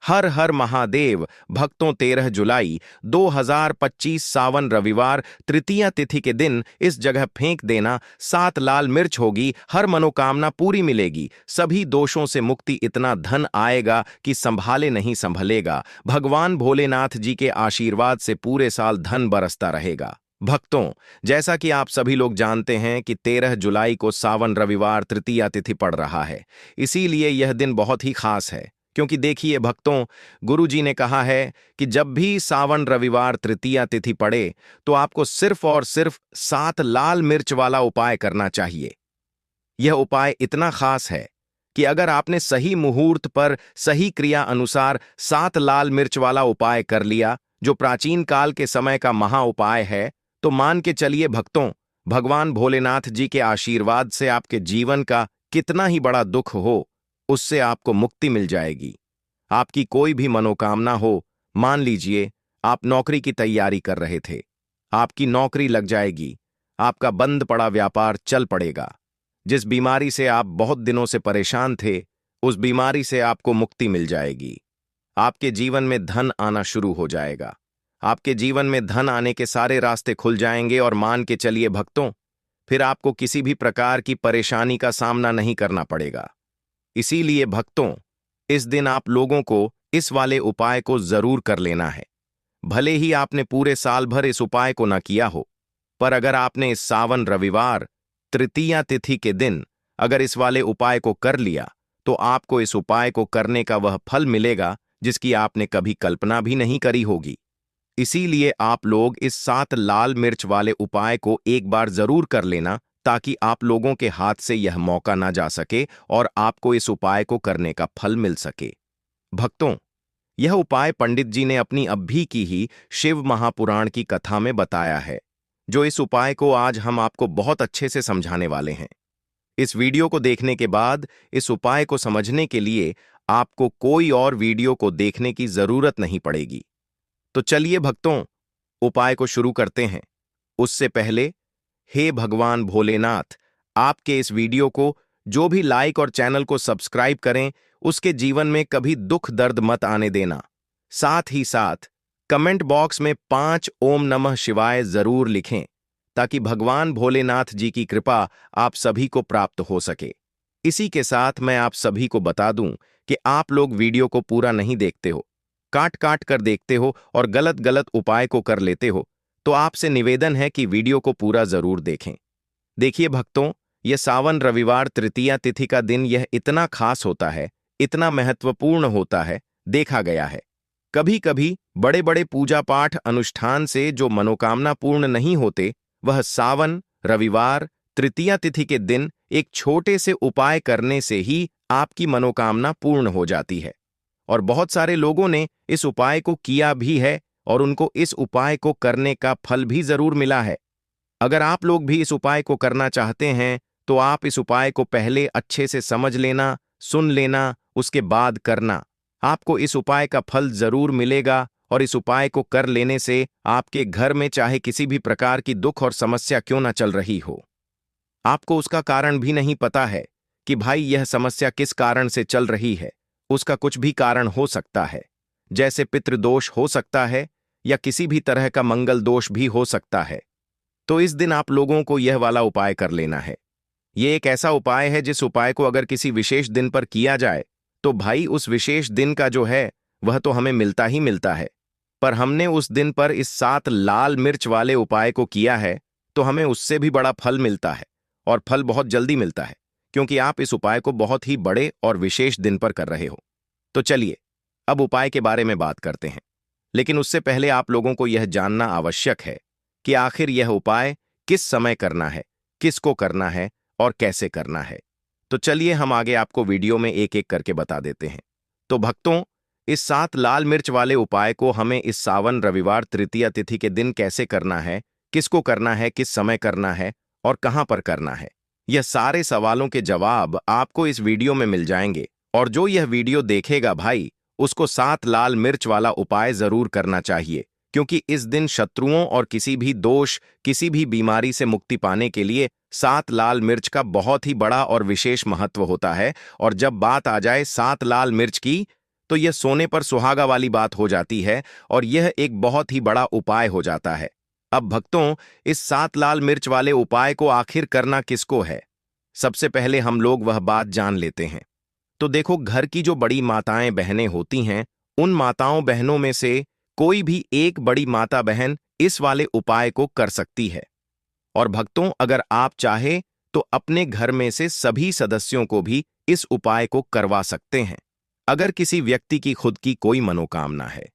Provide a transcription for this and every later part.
हर हर महादेव। भक्तों 13 जुलाई 2025 सावन रविवार तृतीया तिथि के दिन इस जगह फेंक देना। 7 लाल मिर्च होगी, हर मनोकामना पूरी मिलेगी, सभी दोषों से मुक्ति, इतना धन आएगा कि संभाले नहीं संभलेगा। भगवान भोलेनाथ जी के आशीर्वाद से पूरे साल धन बरसता रहेगा। भक्तों, जैसा कि आप सभी लोग जानते हैं कि 13 जुलाई को सावन रविवार तृतीया तिथि पड़ रहा है, इसीलिए यह दिन बहुत ही खास है। क्योंकि देखिए भक्तों, गुरु जी ने कहा है कि जब भी सावन रविवार तृतीया तिथि पड़े तो आपको सिर्फ और सिर्फ 7 लाल मिर्च वाला उपाय करना चाहिए। यह उपाय इतना खास है कि अगर आपने सही मुहूर्त पर सही क्रिया अनुसार 7 लाल मिर्च वाला उपाय कर लिया, जो प्राचीन काल के समय का महा उपाय है, तो मान के चलिए भक्तों, भगवान भोलेनाथ जी के आशीर्वाद से आपके जीवन का कितना ही बड़ा दुख हो, उससे आपको मुक्ति मिल जाएगी। आपकी कोई भी मनोकामना हो, मान लीजिए आप नौकरी की तैयारी कर रहे थे, आपकी नौकरी लग जाएगी, आपका बंद पड़ा व्यापार चल पड़ेगा, जिस बीमारी से आप बहुत दिनों से परेशान थे, उस बीमारी से आपको मुक्ति मिल जाएगी। आपके जीवन में धन आना शुरू हो जाएगा, आपके जीवन में धन आने के सारे रास्ते खुल जाएंगे और मान के चलिए भक्तों, फिर आपको किसी भी प्रकार की परेशानी का सामना नहीं करना पड़ेगा। इसीलिए भक्तों, इस दिन आप लोगों को इस वाले उपाय को जरूर कर लेना है। भले ही आपने पूरे साल भर इस उपाय को न किया हो, पर अगर आपने इस सावन रविवार तृतीया तिथि के दिन अगर इस वाले उपाय को कर लिया, तो आपको इस उपाय को करने का वह फल मिलेगा जिसकी आपने कभी कल्पना भी नहीं करी होगी। इसीलिए आप लोग इस 7 लाल मिर्च वाले उपाय को एक बार जरूर कर लेना, ताकि आप लोगों के हाथ से यह मौका ना जा सके और आपको इस उपाय को करने का फल मिल सके। भक्तों, यह उपाय पंडित जी ने अपनी अभी की ही शिव महापुराण की कथा में बताया है, जो इस उपाय को आज हम आपको बहुत अच्छे से समझाने वाले हैं। इस वीडियो को देखने के बाद इस उपाय को समझने के लिए आपको कोई और वीडियो को देखने की जरूरत नहीं पड़ेगी। तो चलिए भक्तों, उपाय को शुरू करते हैं। उससे पहले, हे भगवान भोलेनाथ, आपके इस वीडियो को जो भी लाइक और चैनल को सब्सक्राइब करें, उसके जीवन में कभी दुख दर्द मत आने देना। साथ ही साथ कमेंट बॉक्स में 5 ओम नमः शिवाय जरूर लिखें, ताकि भगवान भोलेनाथ जी की कृपा आप सभी को प्राप्त हो सके। इसी के साथ मैं आप सभी को बता दूं कि आप लोग वीडियो को पूरा नहीं देखते हो, काट काट कर देखते हो और गलत गलत उपाय को कर लेते हो, तो आपसे निवेदन है कि वीडियो को पूरा जरूर देखें। देखिए भक्तों, यह सावन रविवार तृतीया तिथि का दिन यह इतना खास होता है, इतना महत्वपूर्ण होता है, देखा गया है कभी कभी बड़े बड़े पूजा पाठ अनुष्ठान से जो मनोकामना पूर्ण नहीं होते, वह सावन रविवार तृतीया तिथि के दिन एक छोटे से उपाय करने से ही आपकी मनोकामना पूर्ण हो जाती है। और बहुत सारे लोगों ने इस उपाय को किया भी है और उनको इस उपाय को करने का फल भी जरूर मिला है। अगर आप लोग भी इस उपाय को करना चाहते हैं, तो आप इस उपाय को पहले अच्छे से समझ लेना, सुन लेना, उसके बाद करना। आपको इस उपाय का फल जरूर मिलेगा और इस उपाय को कर लेने से आपके घर में चाहे किसी भी प्रकार की दुख और समस्या क्यों ना चल रही हो, आपको उसका कारण भी नहीं पता है कि भाई यह समस्या किस कारण से चल रही है। उसका कुछ भी कारण हो सकता है, जैसे पितृदोष हो सकता है या किसी भी तरह का मंगल दोष भी हो सकता है। तो इस दिन आप लोगों को यह वाला उपाय कर लेना है। यह एक ऐसा उपाय है जिस उपाय को अगर किसी विशेष दिन पर किया जाए, तो भाई उस विशेष दिन का जो है वह तो हमें मिलता ही मिलता है। पर हमने उस दिन पर इस 7 लाल मिर्च वाले उपाय को किया है, तो हमें उससे भी बड़ा फल मिलता है, और फल बहुत जल्दी मिलता है, क्योंकि आप इस उपाय को बहुत ही बड़े और विशेष दिन पर कर रहे हो। तो चलिए अब उपाय के बारे में बात करते हैं, लेकिन उससे पहले आप लोगों को यह जानना आवश्यक है कि आखिर यह उपाय किस समय करना है, किसको करना है और कैसे करना है। तो चलिए हम आगे आपको वीडियो में एक एक करके बता देते हैं। तो भक्तों, इस 7 लाल मिर्च वाले उपाय को हमें इस सावन रविवार तृतीया तिथि के दिन कैसे करना है, किसको करना है, किस समय करना है और कहां पर करना है, यह सारे सवालों के जवाब आपको इस वीडियो में मिल जाएंगे। और जो यह वीडियो देखेगा भाई, उसको 7 लाल मिर्च वाला उपाय जरूर करना चाहिए, क्योंकि इस दिन शत्रुओं और किसी भी दोष, किसी भी बीमारी से मुक्ति पाने के लिए 7 लाल मिर्च का बहुत ही बड़ा और विशेष महत्व होता है। और जब बात आ जाए 7 लाल मिर्च की, तो यह सोने पर सुहागा वाली बात हो जाती है और यह एक बहुत ही बड़ा उपाय हो जाता है। अब भक्तों, इस 7 लाल मिर्च वाले उपाय को आखिर करना किसको है? सबसे पहले हम लोग वह बात जान लेते हैं। तो देखो, घर की जो बड़ी माताएं बहनें होती हैं, उन माताओं बहनों में से कोई भी एक बड़ी माता बहन इस वाले उपाय को कर सकती है। और भक्तों, अगर आप चाहे तो अपने घर में से सभी सदस्यों को भी इस उपाय को करवा सकते हैं। अगर किसी व्यक्ति की खुद की कोई मनोकामना है,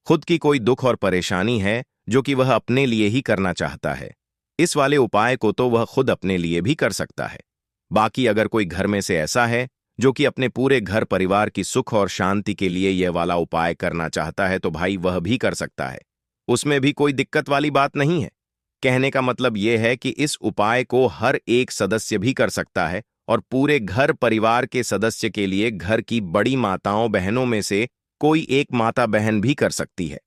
खुद की कोई दुख और परेशानी है जो कि वह अपने लिए ही करना चाहता है, इस वाले उपाय को तो वह खुद अपने लिए भी कर सकता है। बाकी अगर कोई घर में से ऐसा है जो कि अपने पूरे घर परिवार की सुख और शांति के लिए यह वाला उपाय करना चाहता है, तो भाई वह भी कर सकता है। उसमें भी कोई दिक्कत वाली बात नहीं है। कहने का मतलब यह है कि इस उपाय को हर एक सदस्य भी कर सकता है और पूरे घर परिवार के सदस्य के लिए घर की बड़ी माताओं बहनों में से कोई एक माता बहन भी कर सकती है।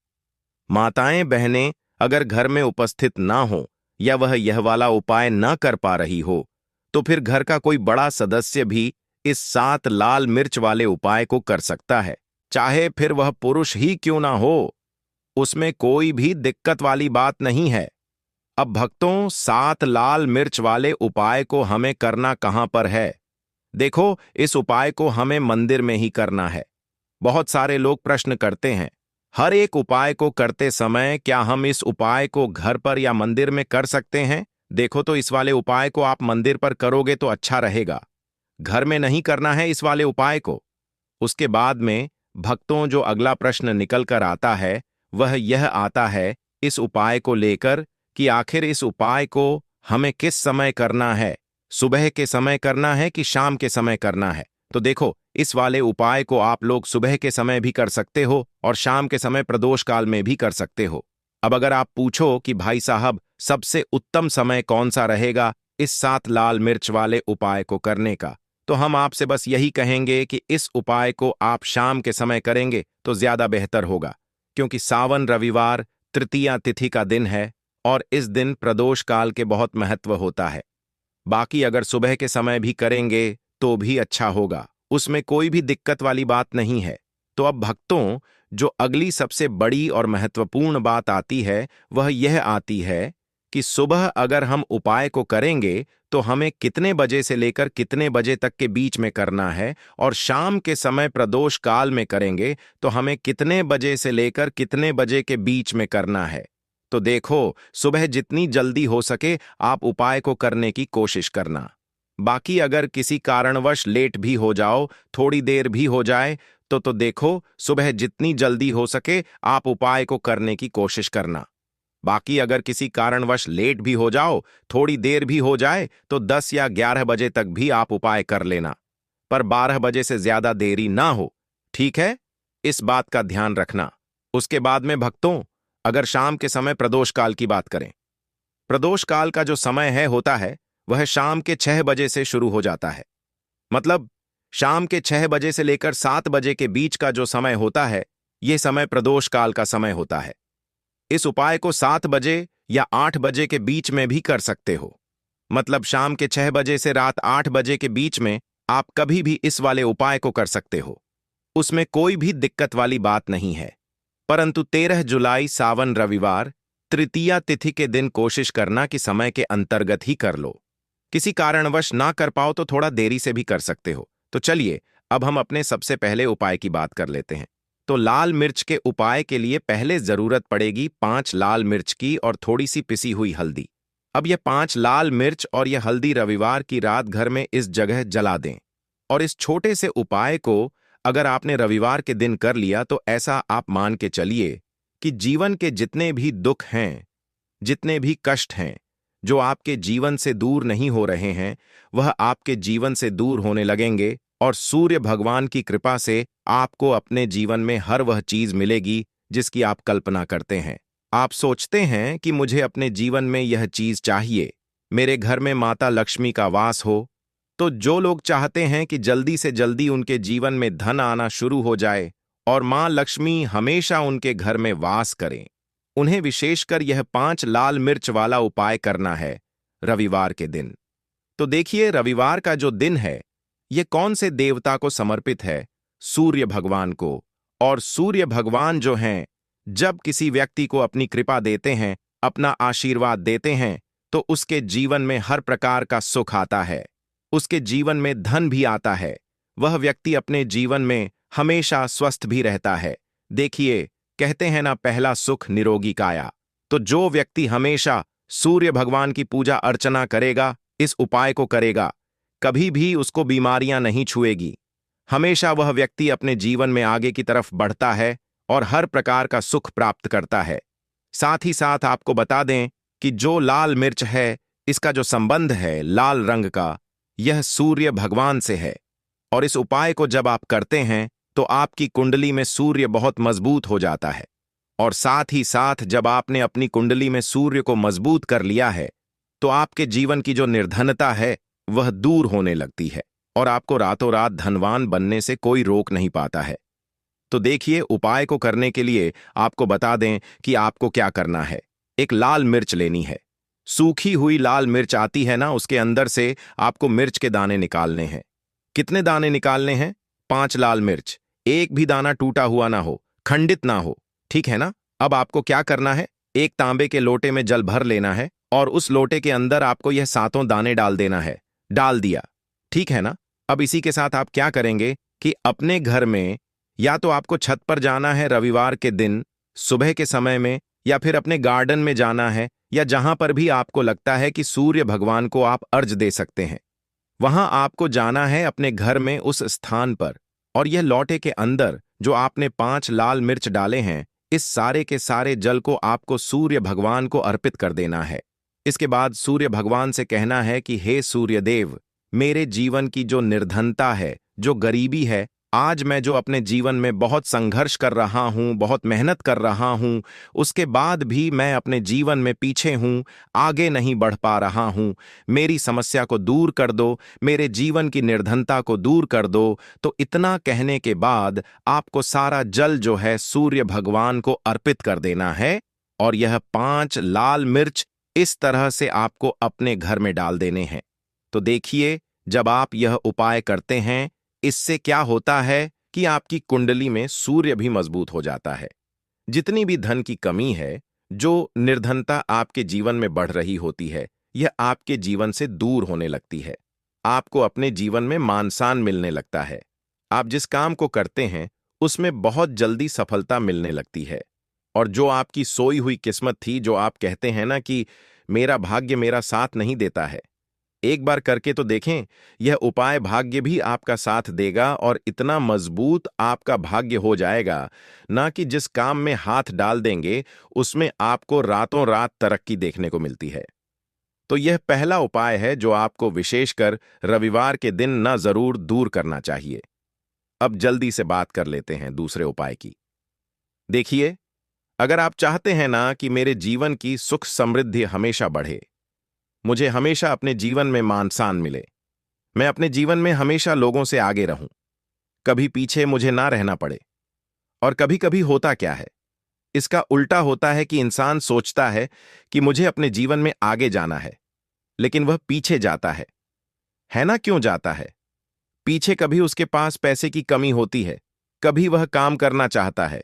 माताएं बहनें अगर घर में उपस्थित ना हो या वह यह वाला उपाय ना कर पा रही हो, तो फिर घर का कोई बड़ा सदस्य भी इस 7 लाल मिर्च वाले उपाय को कर सकता है, चाहे फिर वह पुरुष ही क्यों ना हो। उसमें कोई भी दिक्कत वाली बात नहीं है। अब भक्तों, 7 लाल मिर्च वाले उपाय को हमें करना कहां पर है? देखो, इस उपाय को हमें मंदिर में ही करना है। बहुत सारे लोग प्रश्न करते हैं, हर एक उपाय को करते समय क्या हम इस उपाय को घर पर या मंदिर में कर सकते हैं? देखो, तो इस वाले उपाय को आप मंदिर पर करोगे तो अच्छा रहेगा। घर में नहीं करना है इस वाले उपाय को। उसके बाद में भक्तों, जो अगला प्रश्न निकल कर आता है वह यह आता है इस उपाय को लेकर कि आखिर इस उपाय को हमें किस समय करना है, सुबह के समय करना है कि शाम के समय करना है? तो देखो, इस वाले उपाय को आप लोग सुबह के समय भी कर सकते हो और शाम के समय प्रदोष काल में भी कर सकते हो। अब अगर आप पूछो कि भाई साहब, सबसे उत्तम समय कौन सा रहेगा इस 7 लाल मिर्च वाले उपाय को करने का, तो हम आपसे बस यही कहेंगे कि इस उपाय को आप शाम के समय करेंगे तो ज्यादा बेहतर होगा, क्योंकि सावन रविवार तृतीया तिथि का दिन है और इस दिन प्रदोष काल के बहुत महत्व होता है। बाकी अगर सुबह के समय भी करेंगे तो भी अच्छा होगा, उसमें कोई भी दिक्कत वाली बात नहीं है। तो अब भक्तों, जो अगली सबसे बड़ी और महत्वपूर्ण बात आती है वह यह आती है कि सुबह अगर हम उपाय को करेंगे तो हमें कितने बजे से लेकर कितने बजे तक के बीच में करना है, और शाम के समय प्रदोष काल में करेंगे तो हमें कितने बजे से लेकर कितने बजे के बीच में करना है। तो देखो, सुबह जितनी जल्दी हो सके आप उपाय को करने की कोशिश करना। बाकी अगर किसी कारणवश लेट भी हो जाओ, थोड़ी देर भी हो जाए, तो देखो, सुबह जितनी जल्दी हो सके आप उपाय को करने की कोशिश करना। बाकी अगर किसी कारणवश लेट भी हो जाओ, थोड़ी देर भी हो जाए, तो 10 या 11 बजे तक भी आप उपाय कर लेना, पर 12 बजे से ज्यादा देरी ना हो। ठीक है, इस बात का ध्यान रखना। उसके बाद में भक्तों, अगर शाम के समय प्रदोष काल की बात करें, प्रदोष काल का जो समय है होता है वह शाम के 6 बजे से शुरू हो जाता है। मतलब शाम के 6 बजे से लेकर 7 बजे के बीच का जो समय होता है, यह समय प्रदोष काल का समय होता है। इस उपाय को 7 बजे या 8 बजे के बीच में भी कर सकते हो। मतलब शाम के 6 बजे से रात 8 बजे के बीच में आप कभी भी इस वाले उपाय को कर सकते हो, उसमें कोई भी दिक्कत वाली बात नहीं है। परंतु 13 जुलाई सावन रविवार तृतीया तिथि के दिन कोशिश करना कि समय के अंतर्गत ही कर लो। किसी कारणवश ना कर पाओ तो थोड़ा देरी से भी कर सकते हो। तो चलिए, अब हम अपने सबसे पहले उपाय की बात कर लेते हैं। तो लाल मिर्च के उपाय के लिए पहले जरूरत पड़ेगी 5 लाल मिर्च की और थोड़ी सी पिसी हुई हल्दी। अब यह 5 लाल मिर्च और यह हल्दी रविवार की रात घर में इस जगह जला दें। और इस छोटे से उपाय को अगर आपने रविवार के दिन कर लिया तो ऐसा आप मान के चलिए कि जीवन के जितने भी दुख हैं, जितने भी कष्ट हैं, जो आपके जीवन से दूर नहीं हो रहे हैं, वह आपके जीवन से दूर होने लगेंगे और सूर्य भगवान की कृपा से आपको अपने जीवन में हर वह चीज मिलेगी जिसकी आप कल्पना करते हैं। आप सोचते हैं कि मुझे अपने जीवन में यह चीज चाहिए, मेरे घर में माता लक्ष्मी का वास हो। तो जो लोग चाहते हैं कि जल्दी से जल्दी उनके जीवन में धन आना शुरू हो जाए और मां लक्ष्मी हमेशा उनके घर में वास करें, उन्हें विशेषकर यह 5 लाल मिर्च वाला उपाय करना है रविवार के दिन। तो देखिए, रविवार का जो दिन है यह कौन से देवता को समर्पित है? सूर्य भगवान को और सूर्य भगवान जो हैं, जब किसी व्यक्ति को अपनी कृपा देते हैं, अपना आशीर्वाद देते हैं, तो उसके जीवन में हर प्रकार का सुख आता है, उसके जीवन में धन भी आता है, वह व्यक्ति अपने जीवन में हमेशा स्वस्थ भी रहता है। देखिए, कहते हैं ना, पहला सुख निरोगी काया। तो जो व्यक्ति हमेशा सूर्य भगवान की पूजा अर्चना करेगा, इस उपाय को करेगा, कभी भी उसको बीमारियां नहीं छुएगी। हमेशा वह व्यक्ति अपने जीवन में आगे की तरफ बढ़ता है और हर प्रकार का सुख प्राप्त करता है। साथ ही साथ आपको बता दें कि जो लाल मिर्च है, इसका जो संबंध है लाल रंग का, यह सूर्य भगवान से है। और इस उपाय को जब आप करते हैं तो आपकी कुंडली में सूर्य बहुत मजबूत हो जाता है। और साथ ही साथ जब आपने अपनी कुंडली में सूर्य को मजबूत कर लिया है, तो आपके जीवन की जो निर्धनता है वह दूर होने लगती है और आपको रातों रात धनवान बनने से कोई रोक नहीं पाता है। तो देखिए, उपाय को करने के लिए आपको बता दें कि आपको क्या करना है। एक लाल मिर्च लेनी है, सूखी हुई लाल मिर्च आती है ना, उसके अंदर से आपको मिर्च के दाने निकालने हैं। कितने दाने निकालने हैं? 5 लाल मिर्च। एक भी दाना टूटा हुआ ना हो, खंडित ना हो, ठीक है ना। अब आपको क्या करना है, एक तांबे के लोटे में जल भर लेना है और उस लोटे के अंदर आपको यह 7 दाने डाल देना है। डाल दिया, ठीक है ना। अब इसी के साथ आप क्या करेंगे कि अपने घर में या तो आपको छत पर जाना है रविवार के दिन सुबह के समय में, या फिर अपने गार्डन में जाना है, या जहां पर भी आपको लगता है कि सूर्य भगवान को आप अर्घ दे सकते हैं, वहां आपको जाना है अपने घर में उस स्थान पर। और यह लौटे के अंदर जो आपने 5 लाल मिर्च डाले हैं, इस सारे के सारे जल को आपको सूर्य भगवान को अर्पित कर देना है। इसके बाद सूर्य भगवान से कहना है कि हे सूर्य देव, मेरे जीवन की जो निर्धनता है, जो गरीबी है, आज मैं जो अपने जीवन में बहुत संघर्ष कर रहा हूं, बहुत मेहनत कर रहा हूं, उसके बाद भी मैं अपने जीवन में पीछे हूं, आगे नहीं बढ़ पा रहा हूं, मेरी समस्या को दूर कर दो, मेरे जीवन की निर्धनता को दूर कर दो। तो इतना कहने के बाद आपको सारा जल जो है सूर्य भगवान को अर्पित कर देना है और यह 5 लाल मिर्च इस तरह से आपको अपने घर में डाल देने हैं। तो देखिए, जब आप यह उपाय करते हैं, इससे क्या होता है कि आपकी कुंडली में सूर्य भी मजबूत हो जाता है। जितनी भी धन की कमी है, जो निर्धनता आपके जीवन में बढ़ रही होती है, यह आपके जीवन से दूर होने लगती है। आपको अपने जीवन में मान सम्मान मिलने लगता है। आप जिस काम को करते हैं उसमें बहुत जल्दी सफलता मिलने लगती है। और जो आपकी सोई हुई किस्मत थी, जो आप कहते हैं ना कि मेरा भाग्य मेरा साथ नहीं देता है, एक बार करके तो देखें, यह उपाय भाग्य भी आपका साथ देगा और इतना मजबूत आपका भाग्य हो जाएगा ना कि जिस काम में हाथ डाल देंगे उसमें आपको रातों रात तरक्की देखने को मिलती है। तो यह पहला उपाय है जो आपको विशेषकर रविवार के दिन न जरूर दूर करना चाहिए। अब जल्दी से बात कर लेते हैं दूसरे उपाय की। देखिए, अगर आप चाहते हैं ना कि मेरे जीवन की सुख समृद्धि हमेशा बढ़े, मुझे हमेशा अपने जीवन में मान सम्मान मिले, मैं अपने जीवन में हमेशा लोगों से आगे रहूं, कभी पीछे मुझे ना रहना पड़े। और कभी कभी होता क्या है, इसका उल्टा होता है कि इंसान सोचता है कि मुझे अपने जीवन में आगे जाना है, लेकिन वह पीछे जाता है ना। क्यों जाता है पीछे? कभी उसके पास पैसे की कमी होती है, कभी वह काम करना चाहता है,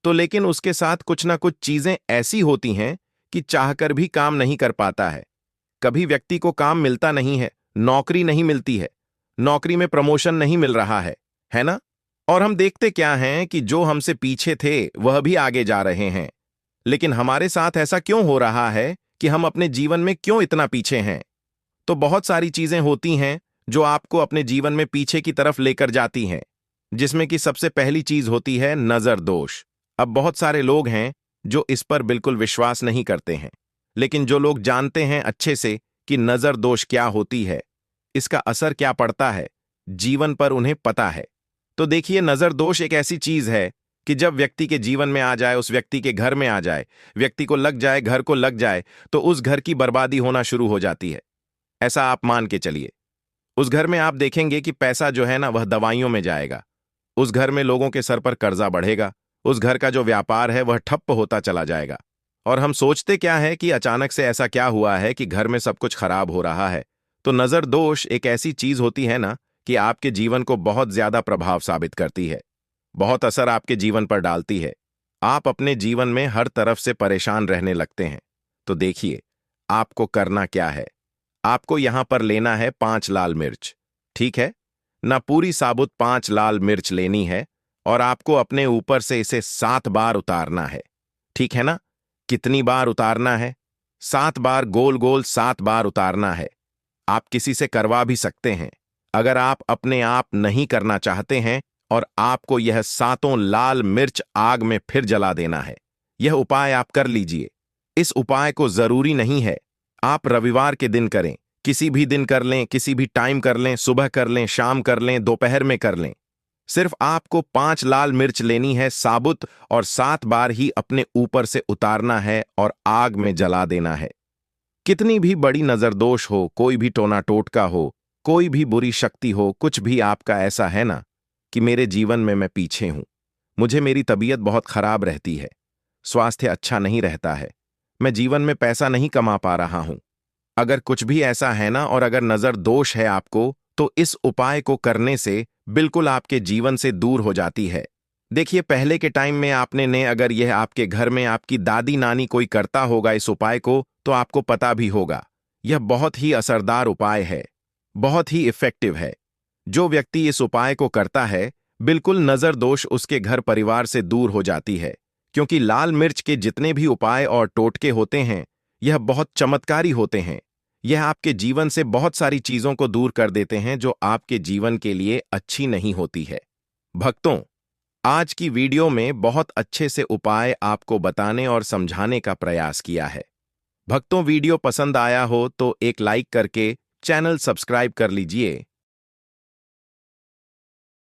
तो लेकिन उसके साथ कुछ ना कुछ चीजें ऐसी होती हैं कि चाहकर भी काम नहीं कर पाता है। कभी व्यक्ति को काम मिलता नहीं है, नौकरी नहीं मिलती है, नौकरी में प्रमोशन नहीं मिल रहा है ना। और हम देखते क्या हैं कि जो हमसे पीछे थे वह भी आगे जा रहे हैं। लेकिन हमारे साथ ऐसा क्यों हो रहा है कि हम अपने जीवन में क्यों इतना पीछे हैं? तो बहुत सारी चीजें होती हैं जो आपको अपने जीवन में पीछे की तरफ लेकर जाती हैं, जिसमें कि सबसे पहली चीज होती है नजर दोष। अब बहुत सारे लोग हैं जो इस पर बिल्कुल विश्वास नहीं करते हैं, लेकिन जो लोग जानते हैं अच्छे से कि नजर दोष क्या होती है, इसका असर क्या पड़ता है जीवन पर, उन्हें पता है। तो देखिए, नजर दोष एक ऐसी चीज है कि जब व्यक्ति के जीवन में आ जाए, उस व्यक्ति के घर में आ जाए, व्यक्ति को लग जाए, घर को लग जाए, तो उस घर की बर्बादी होना शुरू हो जाती है। ऐसा आप मान के चलिए। उस घर में आप देखेंगे कि पैसा जो है ना वह दवाइयों में जाएगा, उस घर में लोगों के सर पर कर्जा बढ़ेगा, उस घर का जो व्यापार है वह ठप्प होता चला जाएगा। और हम सोचते क्या है कि अचानक से ऐसा क्या हुआ है कि घर में सब कुछ खराब हो रहा है। तो नजर दोष एक ऐसी चीज होती है ना कि आपके जीवन को बहुत ज्यादा प्रभाव साबित करती है। बहुत असर आपके जीवन पर डालती है। आप अपने जीवन में हर तरफ से परेशान रहने लगते हैं। तो देखिए, आपको करना क्या है। आपको यहां पर लेना है 5 लाल मिर्च। ठीक है ना? पूरी साबुत 5 लाल मिर्च लेनी है और आपको अपने ऊपर से इसे 7 बार उतारना है। ठीक है ना? कितनी बार उतारना है? 7 बार, गोल गोल 7 बार उतारना है। आप किसी से करवा भी सकते हैं। अगर आप अपने आप नहीं करना चाहते हैं और आपको यह 7 लाल मिर्च आग में फिर जला देना है, यह उपाय आप कर लीजिए। इस उपाय को जरूरी नहीं है आप रविवार के दिन करें, किसी भी दिन कर लें, किसी भी टाइम कर लें, सुबह कर लें, शाम कर लें, दोपहर में कर लें। सिर्फ आपको 5 लाल मिर्च लेनी है साबुत और 7 बार ही अपने ऊपर से उतारना है और आग में जला देना है। कितनी भी बड़ी नजरदोष हो, कोई भी टोना टोटका हो, कोई भी बुरी शक्ति हो, कुछ भी आपका ऐसा है ना कि मेरे जीवन में मैं पीछे हूं, मुझे मेरी तबीयत बहुत खराब रहती है, स्वास्थ्य अच्छा नहीं रहता है, मैं जीवन में पैसा नहीं कमा पा रहा हूं। अगर कुछ भी ऐसा है ना और अगर नजर दोष है आपको, तो इस उपाय को करने से बिल्कुल आपके जीवन से दूर हो जाती है। देखिए, पहले के टाइम में आपने ने अगर यह आपके घर में आपकी दादी नानी कोई करता होगा इस उपाय को, तो आपको पता भी होगा। यह बहुत ही असरदार उपाय है, बहुत ही इफेक्टिव है। जो व्यक्ति इस उपाय को करता है, बिल्कुल नजर दोष उसके घर परिवार से दूर हो जाती है, क्योंकि लाल मिर्च के जितने भी उपाय और टोटके होते हैं, यह बहुत चमत्कारी होते हैं। यह आपके जीवन से बहुत सारी चीजों को दूर कर देते हैं जो आपके जीवन के लिए अच्छी नहीं होती है। भक्तों, आज की वीडियो में बहुत अच्छे से उपाय आपको बताने और समझाने का प्रयास किया है। भक्तों, वीडियो पसंद आया हो तो एक लाइक करके चैनल सब्सक्राइब कर लीजिए